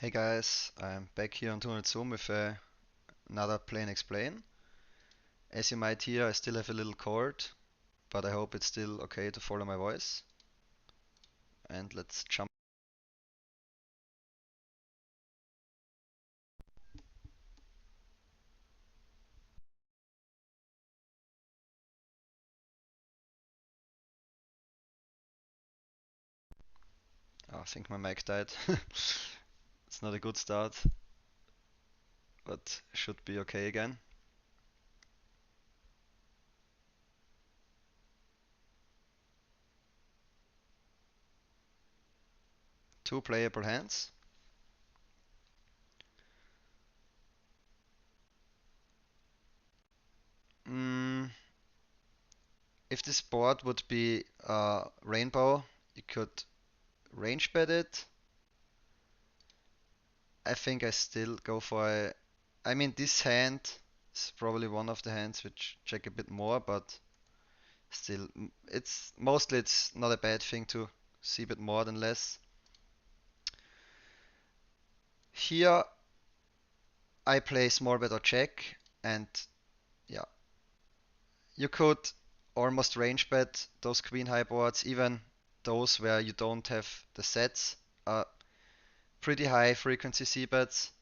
Hey guys, I'm back here on 200 Zoom with another Play&Explain. As you might hear, I still have a little cord, but I hope it's still okay to follow my voice. And let's jump. Oh, I think my mic died. It's not a good start, but should be okay again. Two playable hands. Mm, if this board would be rainbow, you could range bet it. I think I still go for a. I mean, this hand is probably one of the hands which check a bit more, but still, it's not a bad thing to see a bit more than less. Here I play small bet or check, and yeah, you could almost range bet those queen high boards, even those where you don't have the sets. Pretty high frequency c bets.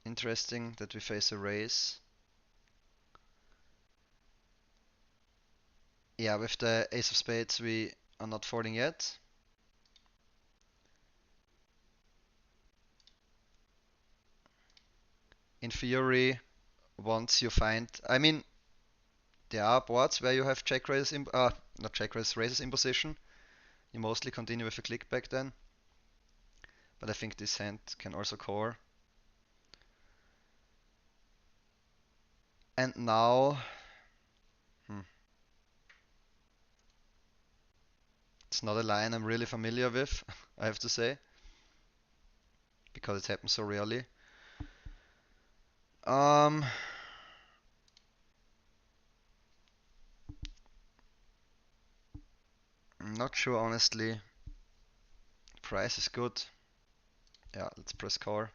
Interesting that we face a raise. Yeah, with the ace of spades we are not folding yet. In theory, once you find, I mean, there are boards where you have check raises in, not check raises, raises in position. You mostly continue with a click back then. But I think this hand can also core. And now, hmm, it's not a line I'm really familiar with, I have to say, because it happens so rarely. Um, I'm not sure honestly. Price is good. Yeah, let's press core.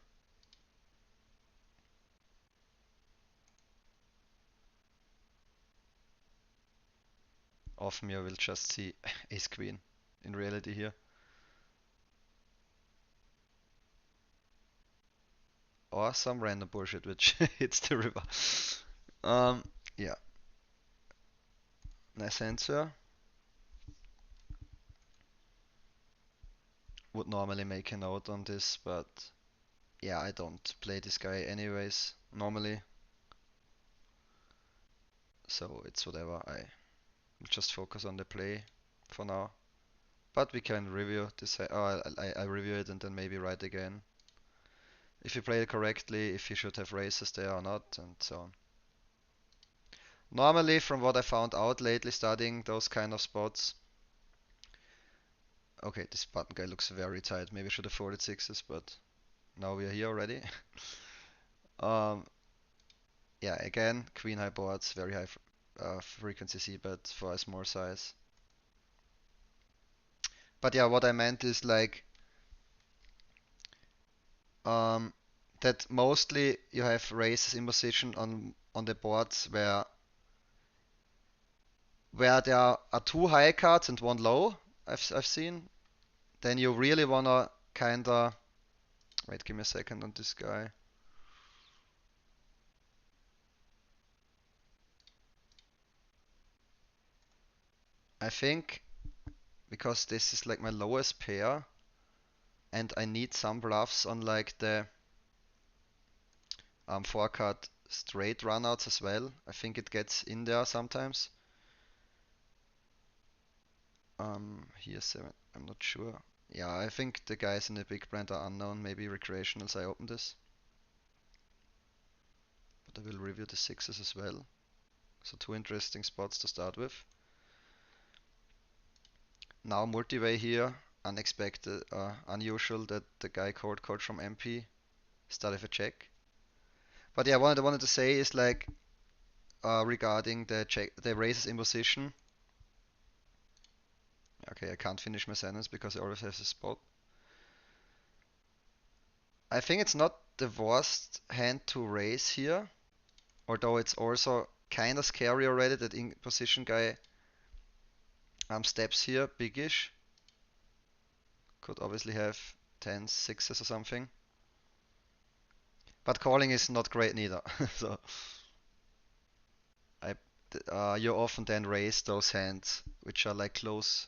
Often you will just see ace queen in reality here. Or some random bullshit which hits the river. Um, yeah, nice answer. Would normally make a note on this, but yeah, I don't play this guy anyways, normally. So it's whatever. I will just focus on the play for now. But we can review this. Oh, I review it and then maybe write again. If you play it correctly, if you should have races there or not, and so on. Normally, from what I found out lately studying those kind of spots. Okay, this button guy looks very tight. Maybe I should have folded sixes, but now we are here already. um, yeah, again, queen high boards, very high frequency c bet for a small size. But yeah, what I meant is like um, that mostly you have races in position on the boards where there are two high cards and one low. I've seen. Then you really wanna kinda wait. Give me a second on this guy. I think because this is like my lowest pair, and I need some bluffs on like the four card straight runouts as well. I think it gets in there sometimes. Here seven. I'm not sure. Yeah, I think the guys in the big blind are unknown. Maybe recreationals. I open this, but I will review the sixes as well. So two interesting spots to start with. Now multiway here. Unexpected, unusual that the guy called from MP started with a check. But yeah, what I wanted to say is like regarding the check, the raises in position. Okay, I can't finish my sentence because I always have a spot. I think it's not the worst hand to raise here, although it's also kind of scary already that in position guy steps here, biggish. Could obviously have 10s, 6s or something. But calling is not great neither. So I, you often then raise those hands which are like close,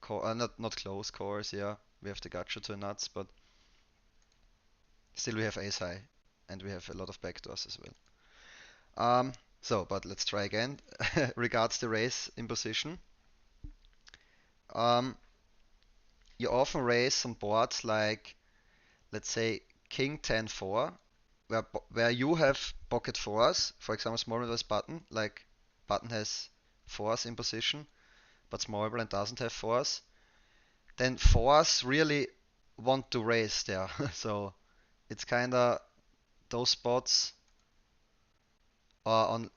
not close cores. Yeah, we have the gotcha to nuts, but still we have ace high, and we have a lot of backdoors as well. But let's try again. Regards the raise in position. Um, you often raise on boards like, let's say, King 10 4, where you have pocket fours. For example, small blind has button, like button has fours in position, but small blind doesn't have fours. Then fours really want to raise there. So it's kinda those spots. On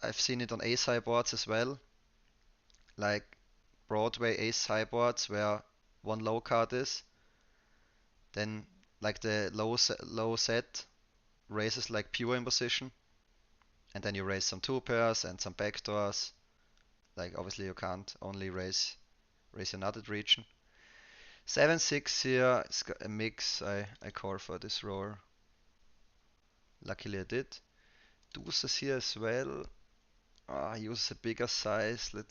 I've seen it on ace high boards as well, like Broadway ace high boards where one low card is, then like the low set raises like pure in position, and then you raise some two pairs and some backdoors. Like obviously you can't only raise another region. 7-6 here is a mix. I call for this roll. Luckily I did. Deuces here as well. He uses a bigger size. The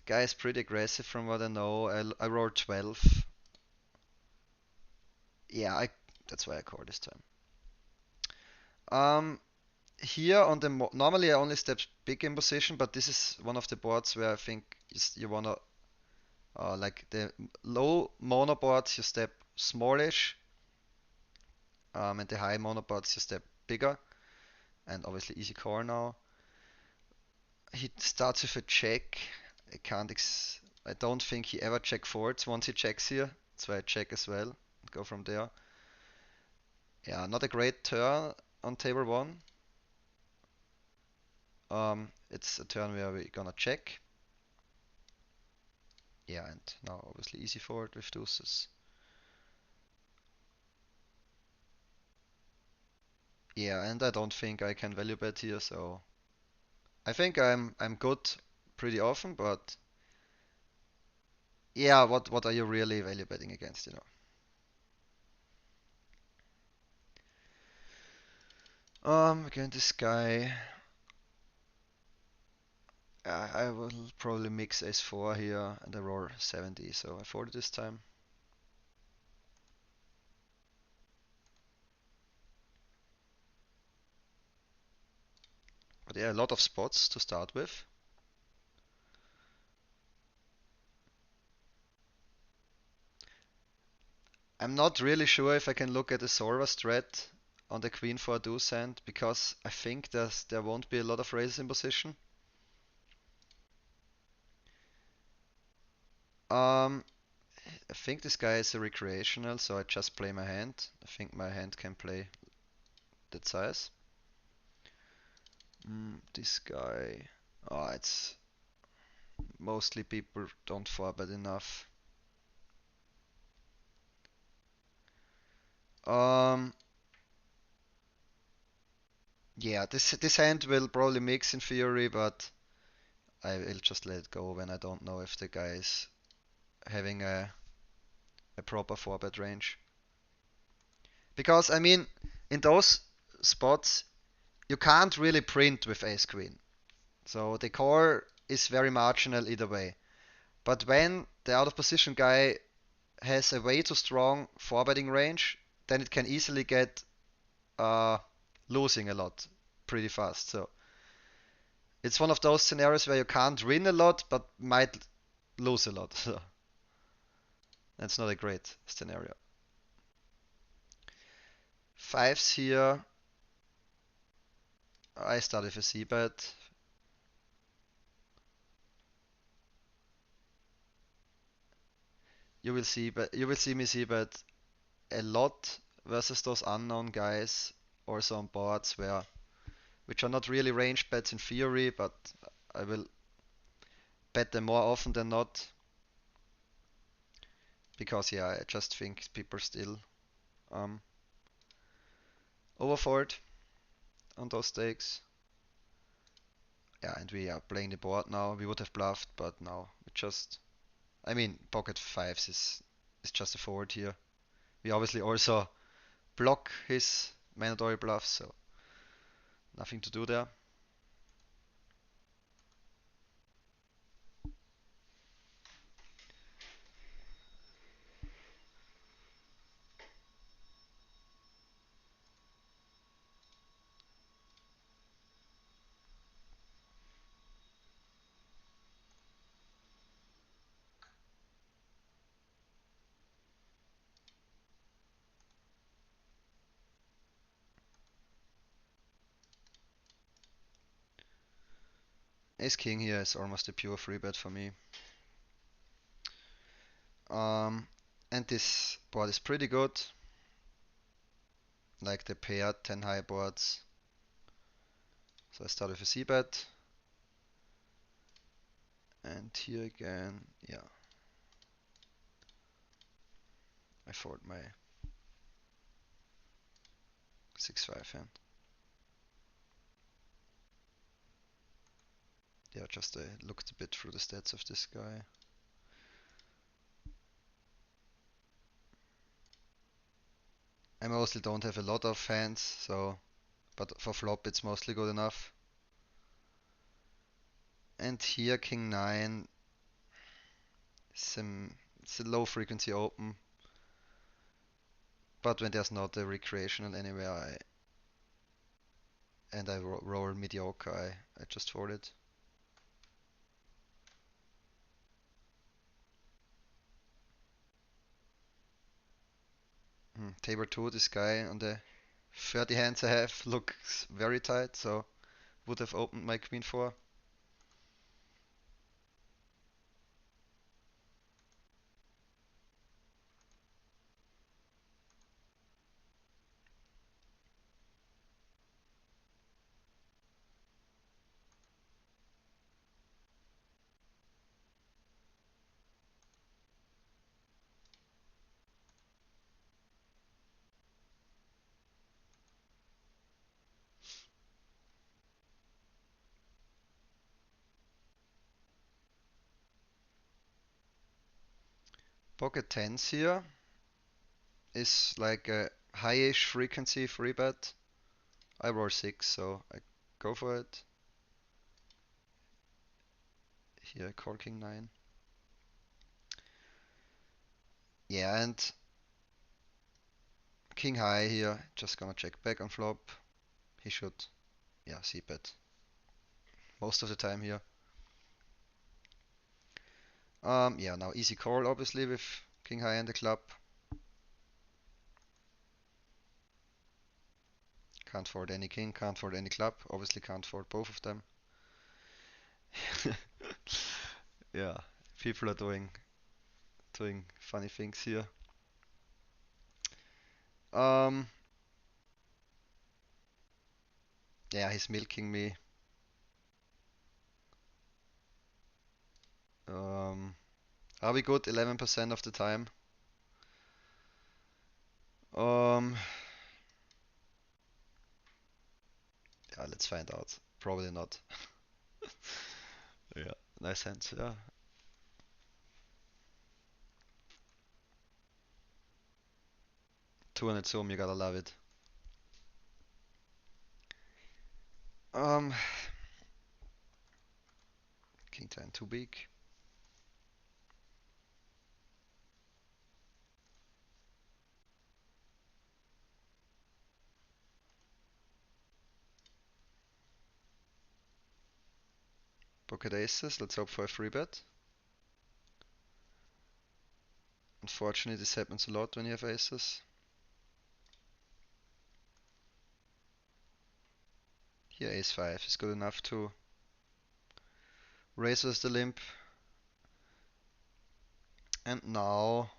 guy is pretty aggressive from what I know. I rolled 12. Yeah, that's why I call this time. Um, Here on the normally I only step big in position, but this is one of the boards where I think you wanna like the low mono boards you step smallish, and the high mono boards you step bigger, and obviously easy call now. He starts with a check. I can't I don't think he ever check folds once he checks here. That's why I check as well and go from there. Yeah, not a great turn on table one. It's a turn where we're gonna check. Yeah, and now obviously easy forward with deuces. Yeah, and I don't think I can value bet here, so I think I'm good pretty often, but yeah, what are you really value betting against, you know? Again, this guy, I will probably mix ace-4 here, and I roll 70, so I fold it this time. But yeah, a lot of spots to start with. I'm not really sure if I can look at a solver strat on the queen 4 deuce hand, because I think there won't be a lot of raises in position. Um, I think this guy is a recreational, so I just play my hand. I think my hand can play that size. This guy, it's mostly people don't forbet enough. Um, yeah, this hand will probably mix in theory, but I will just let it go when I don't know if the guy is having a proper forbet range. Because I mean, in those spots, you can't really print with ace queen. So the core is very marginal either way. But when the out of position guy has a way too strong four-betting range, then it can easily get uh, losing a lot pretty fast. So it's one of those scenarios where you can't win a lot, but might lose a lot. So that's not a great scenario. Fives here. I start with a C bet. You will see me C bet a lot versus those unknown guys, also on boards which are not really range bets in theory, but I will bet them more often than not because yeah, I just think people still um, overfold on those stakes. Yeah, and we are playing the board now. We would have bluffed, but now we just. I mean, pocket fives is just a fold here. We obviously also block his mandatory bluff, so nothing to do there. Ace king here is almost a pure free bet for me. Um, and this board is pretty good. Like the pair 10 high boards. So I start with a C bet. And here again, yeah. I fold my 6-5 hand. Yeah, just I looked a bit through the stats of this guy. I mostly don't have a lot of hands, so but for flop it's mostly good enough. And here king 9, it's a low frequency open, but when there's not a recreational anywhere and I roll mediocre, I just fold it. Table 2, this guy on the 30 hands I have looks very tight, so would have opened my queen 4. Pocket 10s here is like a high-ish frequency free bet. I roll 6, so I go for it. Here I call king 9. Yeah, and king high here, just gonna check back on flop. He should, yeah, c-bet most of the time here. Yeah, now easy call obviously with king high and the club. Can't fold any king, can't fold any club. Obviously can't fold both of them. Yeah, people are doing funny things here. Um, yeah, he's milking me. Um, are we good 11% of the time? Um, yeah, let's find out. Probably not. Yeah, nice hands. Yeah. 200 zoom, you gotta love it. Um, king 10 too big. Pocket aces, let's hope for a free bet. Unfortunately, this happens a lot when you have aces. Here, ace 5 is good enough to raise us the limp. And now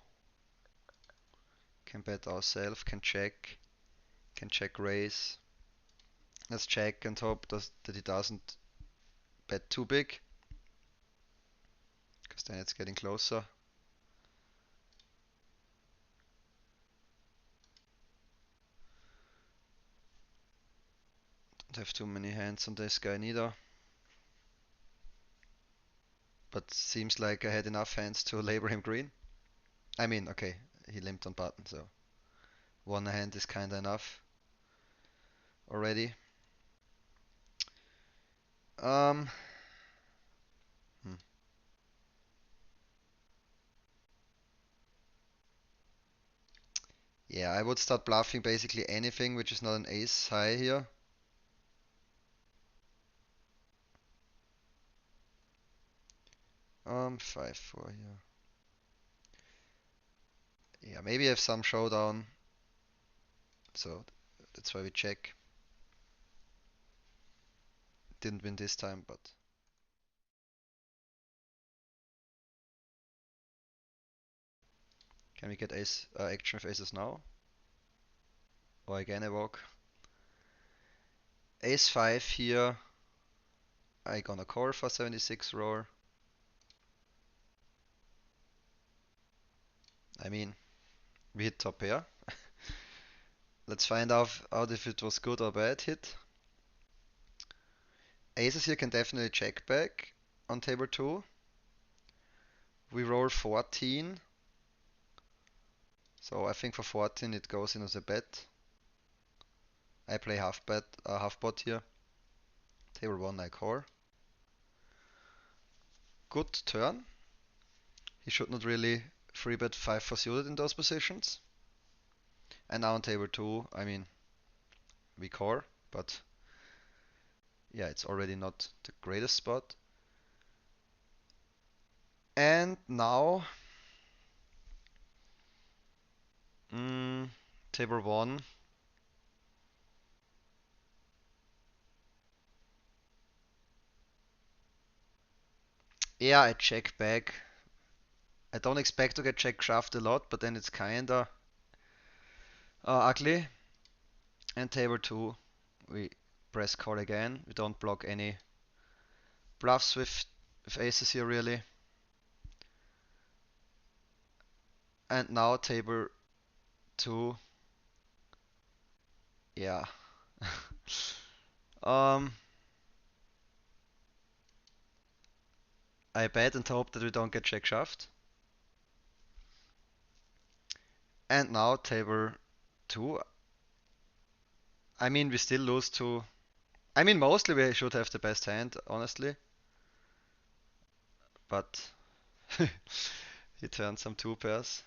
can bet ourselves, can check raise. Let's check and hope that he doesn't bet too big. then it's getting closer. Don't have too many hands on this guy neither. But seems like I had enough hands to label him green. I mean, okay, he limped on button, so one hand is kinda enough already. Um, hmm. Yeah, I would start bluffing basically anything which is not an ace high here. Five, four here. Yeah, maybe have some showdown. So that's why we check. Didn't win this time, but can we get ace action with aces now? Or again a walk? Ace five here. I gonna call for 76 roar. I mean, we hit top pair. Let's find out if it was good or bad hit. Aces here can definitely check back on table 2. We roll 14. So I think for 14 it goes in as a bet. I play half bet, half pot here. Table 1 I call. Good turn. He should not really 3-bet 5 for suited in those positions. And now on table 2, I mean, we call, but yeah, it's already not the greatest spot. And now, table 1. Yeah, I check back. I don't expect to get check shoved a lot, but then it's kinda ugly. And table 2, we press call again. We don't block any bluffs with aces here really. And now table 2, yeah. um, I bet and hope that we don't get check shoved. And now table 2. I mean, we still lose to. I mean, mostly we should have the best hand, honestly. But he turned some 2 pairs.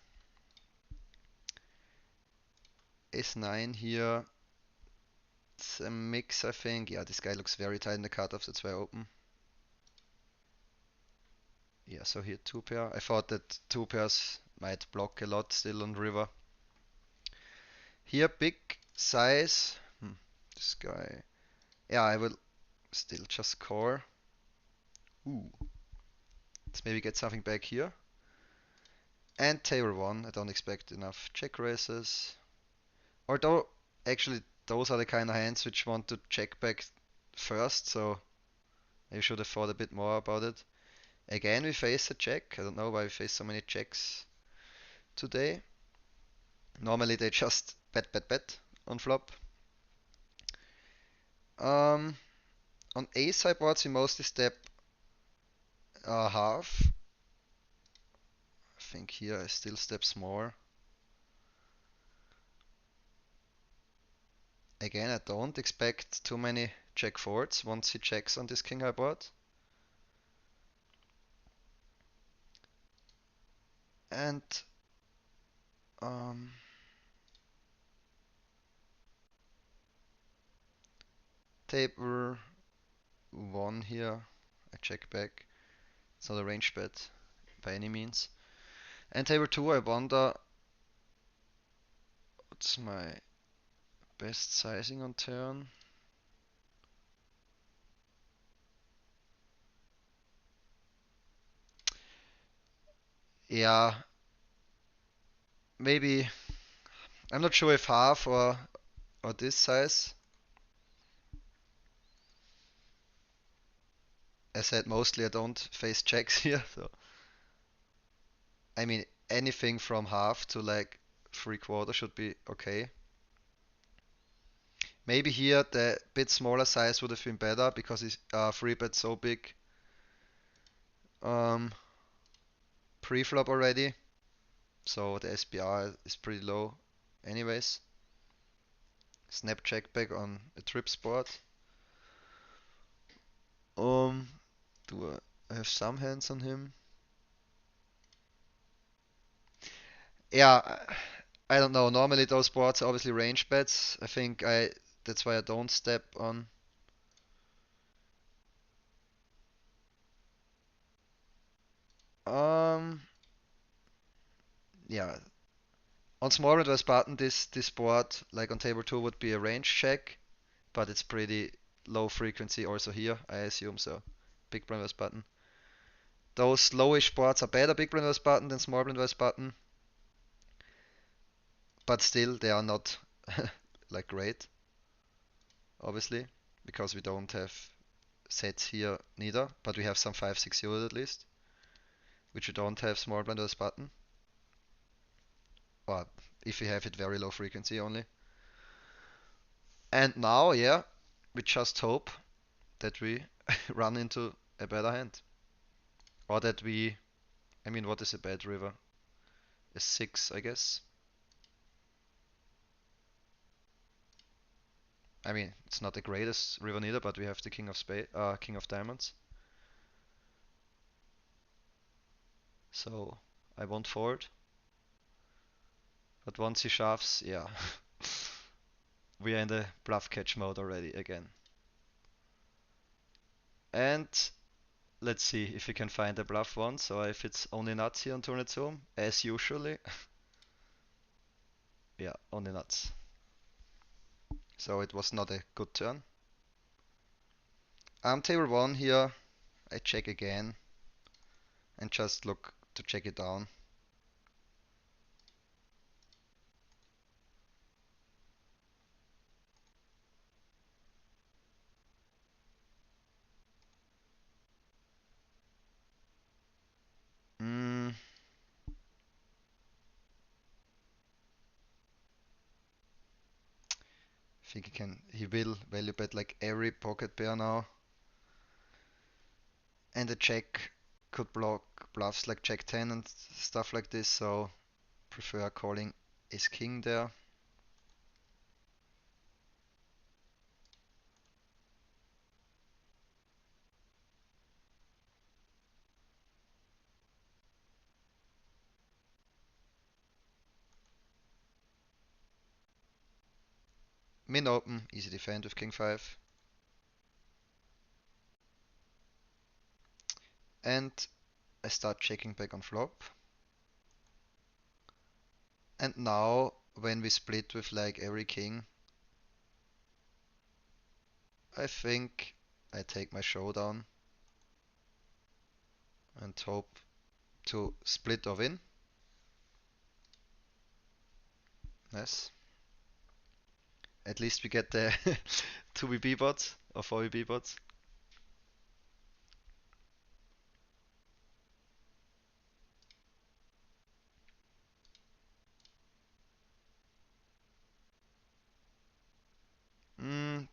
Ace 9 here. It's a mix, I think. Yeah, this guy looks very tight in the cutoffs. That's why I open. Yeah, so here 2 pair. I thought that 2 pairs might block a lot still on river. Here, big size. This guy. Yeah, I will still just call. Ooh. Let's maybe get something back here. And table 1. I don't expect enough check raises. Although, actually, those are the kind of hands which want to check back first, so I should have thought a bit more about it. Again, we face a check. I don't know why we face so many checks today. Normally they just bet on flop. On ace high boards we mostly step half. I think here I still step small. Again, I don't expect too many check forwards once he checks on this king high board. And um, table 1 here, I check back. It's not a range bet by any means. And table 2, I wonder what's my best sizing on turn. Yeah, maybe I'm not sure if half or this size. I said mostly I don't face checks here, so I mean, anything from half to like 3/4 should be okay. Maybe here the bit smaller size would have been better because his 3-bet so big um, pre-flop already. So the SPR is pretty low anyways. Snap check back on a trip spot. Um, do I have some hands on him? Yeah, I don't know. Normally those boards are obviously range bets. I think that's why I don't step on. Um, yeah, on small blind versus button, this board like on table two would be a range check, but it's pretty low frequency also here, I assume so. Big blind versus button. Those lowish boards are better big blind versus button than small blind versus button, but still they are not like great, obviously, because we don't have sets here neither, but we have some 5-6 unit at least, which we don't have small blind versus button, or if we have it very low frequency only. And now, yeah, we just hope that we run into a better hand. Or that we, I mean, what is a bad river? A 6, I guess. I mean, it's not the greatest river neither, but we have the king of diamonds. So I won't fold. But once he shoves, yeah, we are in the bluff catch mode already again. And let's see if we can find a bluff once, or if it's only nuts here on turn it zoom, as usually. Yeah, only nuts. So it was not a good turn. Table 1 here, I check again and just look to check it down. Mm, I think he will value bet like every pocket pair now. And the check could block bluffs like Jack 10 and stuff like this, so prefer calling ace king there. Min open, easy defend with king 5. And I start checking back on flop. And now when we split with like every king, I think I take my showdown and hope to split or win. Yes. At least we get the 2VB bots or 4VB bots.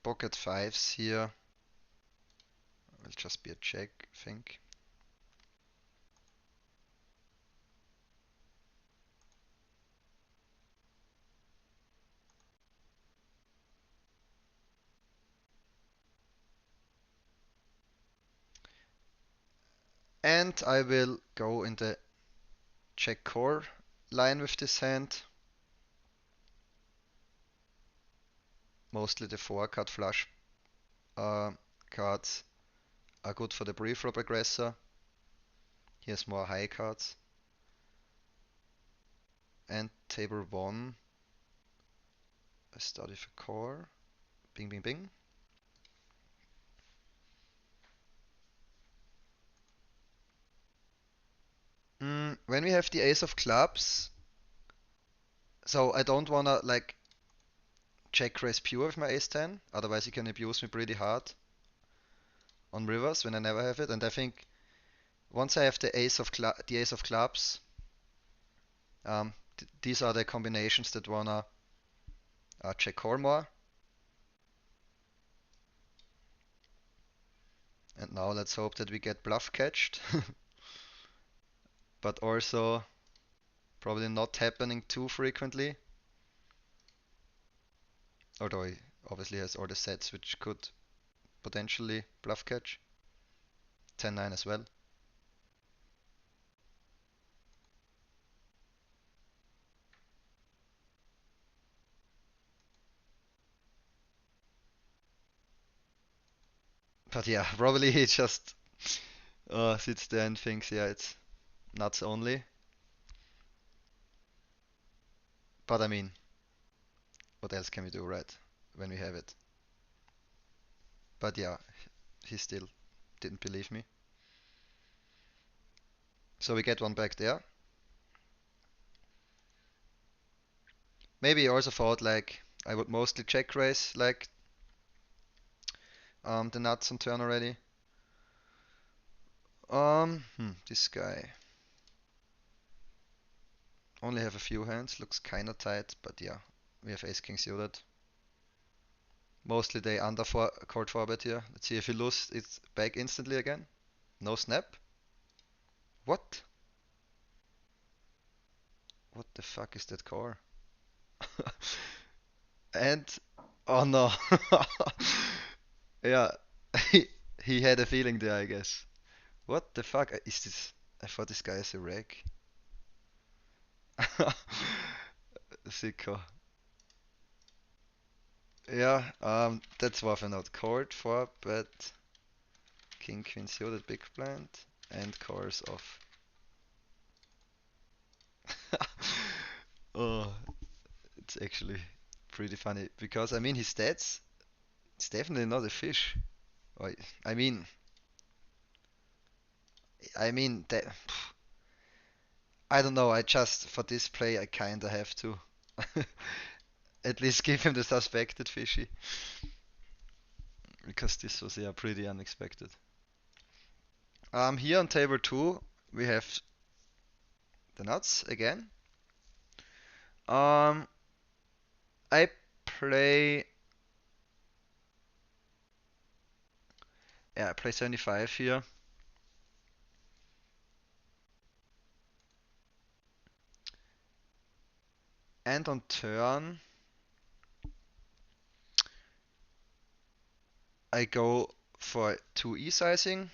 Pocket fives here. Will just be a check, I think. And I will go in the check core line with this hand. Mostly the 4-card flush cards are good for the pre-flop aggressor. He has more high cards. And table 1, I start with a core. Bing, bing, bing. When we have the ace of clubs, so I don't wanna like check raise pure with my ace 10, otherwise he can abuse me pretty hard on rivers when I never have it. And I think once I have the ace of clubs, These are the combinations that wanna check call more. And now let's hope that we get bluff catched, but also probably not happening too frequently. Although he obviously has all the sets which could potentially bluff catch. 10-9 as well. But yeah, probably he just sits there and thinks, yeah, it's nuts only. But I mean, what else can we do, right? When we have it. But yeah, he still didn't believe me. So we get one back there. Maybe he also thought like I would mostly check raise like the nuts on turn already. This guy only have a few hands, looks kinda tight, but yeah, we have ace king suited. Mostly they under for called for bet here. Let's see if he loses, it's back instantly again. No snap. What? What the fuck is that core? And oh no. Yeah, he, he had a feeling there, I guess. What the fuck is this? I thought this guy is a wreck. Sicko. Yeah, that's worth a note. Called for, but king queen suited big blind and cores off. Oh, it's actually pretty funny because I mean his stats, it's definitely not a fish. Or, I mean, that I don't know. I just for this play I kinda have to at least give him the suspected fishy because this was yeah pretty unexpected. Here on table two we have the nuts again. Um, I play I play 75 here. And on turn, I go for 2e sizing,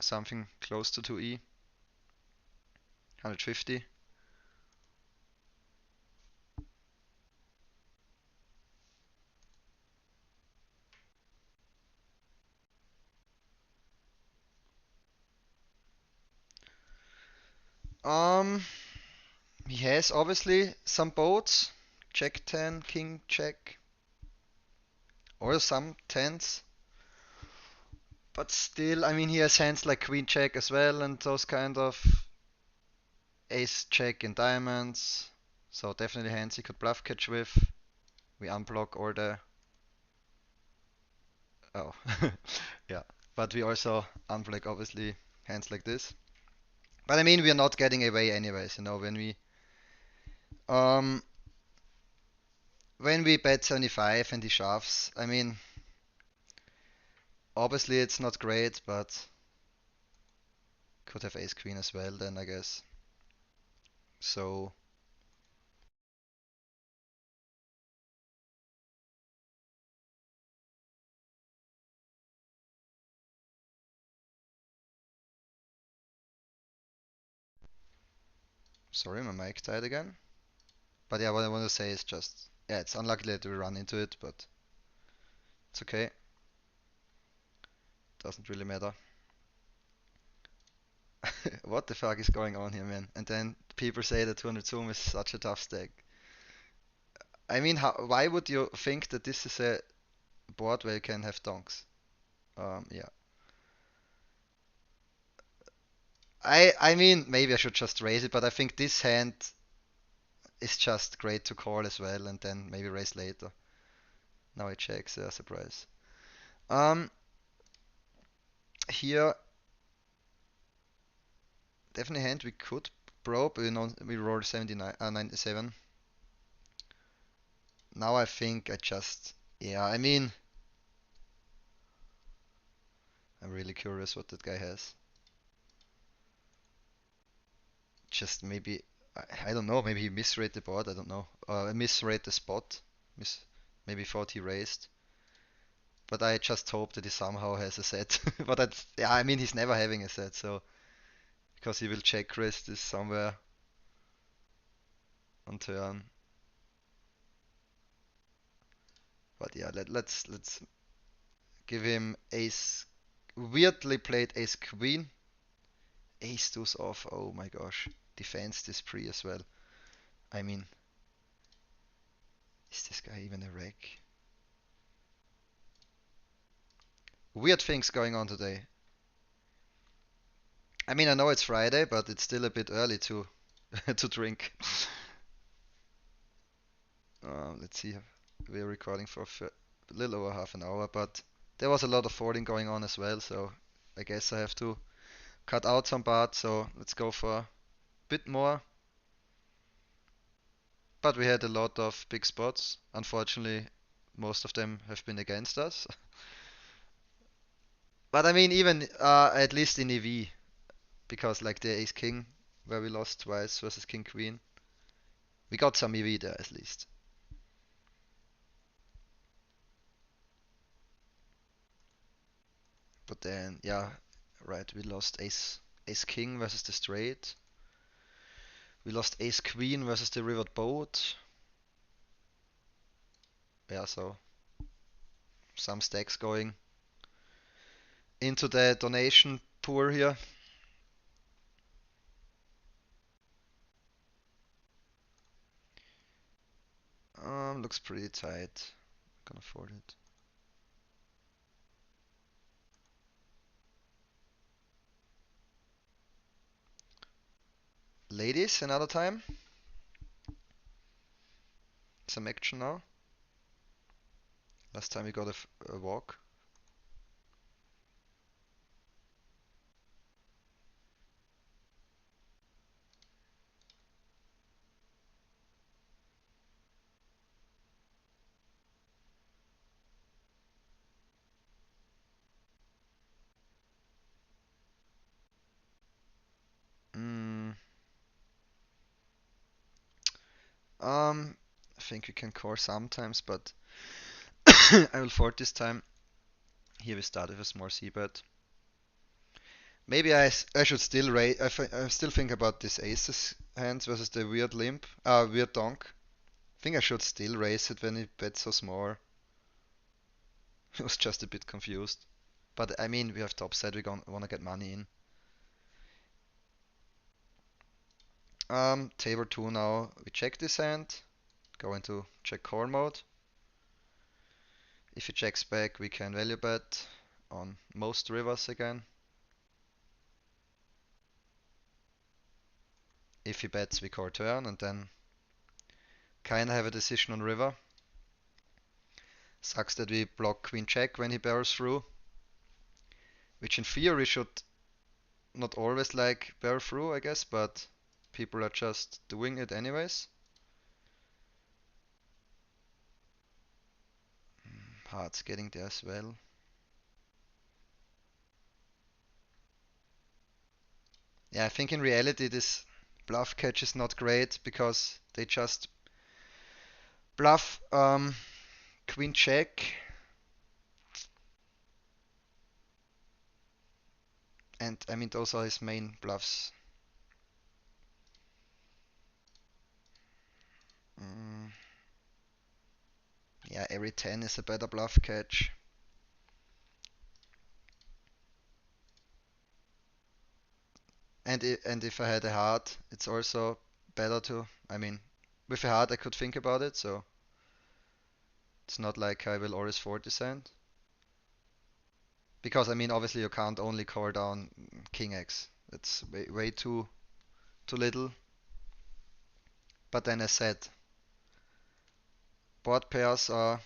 something close to 2e, 150. Um, he has obviously some boats, Jack 10, King Jack, or some tens. But still, I mean, he has hands like Queen Jack as well, and those kind of Ace Jack in diamonds. So definitely hands he could bluff catch with. We unblock all the. Oh, yeah. But we also unblock obviously hands like this. But I mean, we are not getting away anyways. Um, when we bet 75 and he shoves, I mean, obviously it's not great, but could have ace queen as well then I guess. So sorry, my mic died again. But yeah, what I want to say is just yeah, it's unlucky that we run into it, but it's okay. Doesn't really matter. What the fuck is going on here, man? And then people say that 200 zoom is such a tough stack. I mean, why would you think that this is a board where you can have donks? Yeah. I mean, maybe I should just raise it, but I think this hand is just great to call as well, and then maybe raise later. Now it checks, surprise. Um, Here, definitely hand we could probe. We rolled 79, 97. Now I think I just, yeah, I mean, I'm really curious what that guy has. Just maybe, I don't know, maybe he misread the board, I don't know. Misread the spot. Mis Maybe thought he raised. But I just hope that he somehow has a set. But that's, yeah, I mean, he's never having a set, so, because he will check raise this somewhere on turn. But yeah, let's give him ace. Weirdly played ace queen. Ace deuce off. Oh my gosh. Defends this pre as well. I mean, is this guy even a reg? Weird things going on today. I mean, I know it's Friday, but it's still a bit early to to drink. Let's see. We're recording for a little over half an hour, but there was a lot of folding going on as well, so I guess I have to cut out some parts. So let's go for a bit more. But we had a lot of big spots. Unfortunately, most of them have been against us. But I mean, even at least in EV, because like the Ace King, where we lost twice versus King Queen, we got some EV there at least. But then, yeah, right, we lost Ace King versus the straight. We lost Ace Queen versus the rivered boat. Yeah, so some stacks going into the donation pool here. Looks pretty tight. Gonna fold it. Ladies, another time. Some action now. Last time we got a walk. Mm, I think we can core sometimes, but I will fold this time. Here we start with a small c-bet. Maybe I should still raise. I still think about this aces hands versus the weird limp. Weird donk. I think I should still raise it when he bets so small. I was just a bit confused. But I mean, we have topside. We wanna get money in. Table two now. We check this hand. Go into check call mode. If he checks back, we can value bet on most rivers again. If he bets, we call turn and then kinda have a decision on river. Sucks that we block queen check when he barrels through, which in theory should not always like barrel through, I guess, but people are just doing it anyways. Hearts getting there as well. Yeah, I think in reality this bluff catch is not great because they just bluff queen check. And I mean, those are his main bluffs. Mm, yeah, every 10 is a better bluff catch. And if I had a heart, it's also better to. I mean, with a heart I could think about it, so it's not like I will always fold this hand. Because I mean, obviously you can't only call down King X. It's way too little. But then as said, board pairs are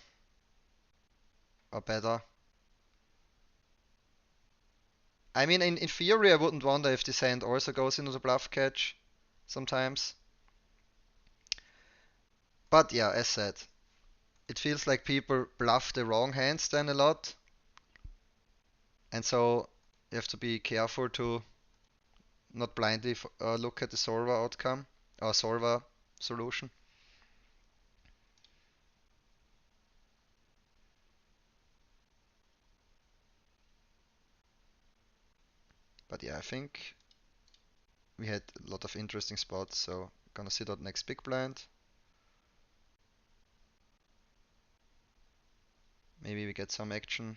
better. I mean, in theory, I wouldn't wonder if this hand also goes into the bluff catch. sometimes. But yeah, as said, it feels like people bluff the wrong hands then a lot, and so you have to be careful to not blindly look at the solver outcome or solver solution. But yeah, I think we had a lot of interesting spots, so gonna sit out next big blind. Maybe we get some action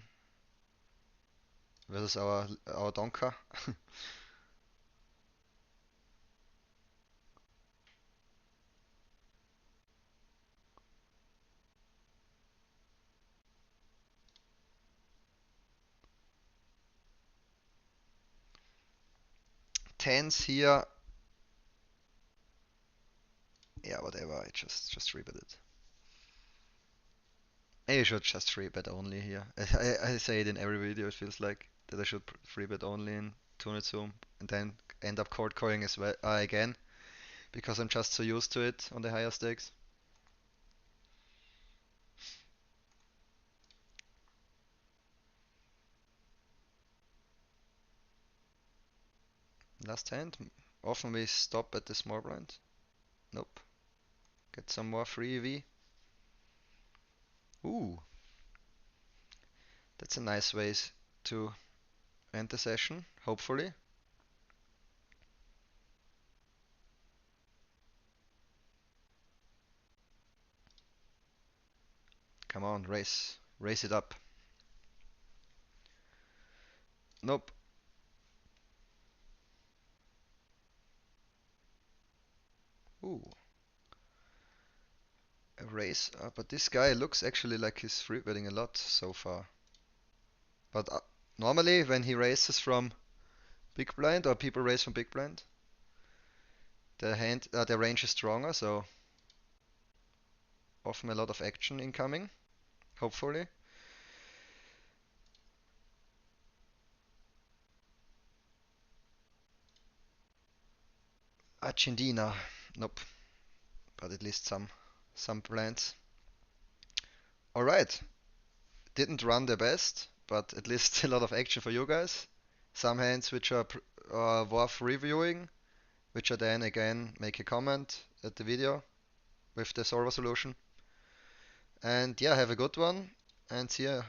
versus our Donker. Tens here. Yeah, whatever. I just rebet it. I should just free bet only here. I say it in every video. It feels like that I should free bet only in 200 zoom and then end up cold calling as well again because I'm just so used to it on the higher stakes. Last hand. Often we stop at the small blind. Nope. Get some more free EV. Ooh, that's a nice way to end the session. Hopefully. Come on, race it up. Nope. Ooh, a race. But this guy looks actually like he's free betting a lot so far. But normally when he races from big blind or people raise from big blind, the range is stronger, so often a lot of action incoming. Hopefully. Argentina. Nope. But at least some blinds. All right. Didn't run the best, but at least a lot of action for you guys. Some hands which are worth reviewing, which are then again make a comment at the video with the solver solution. And yeah, have a good one and see ya.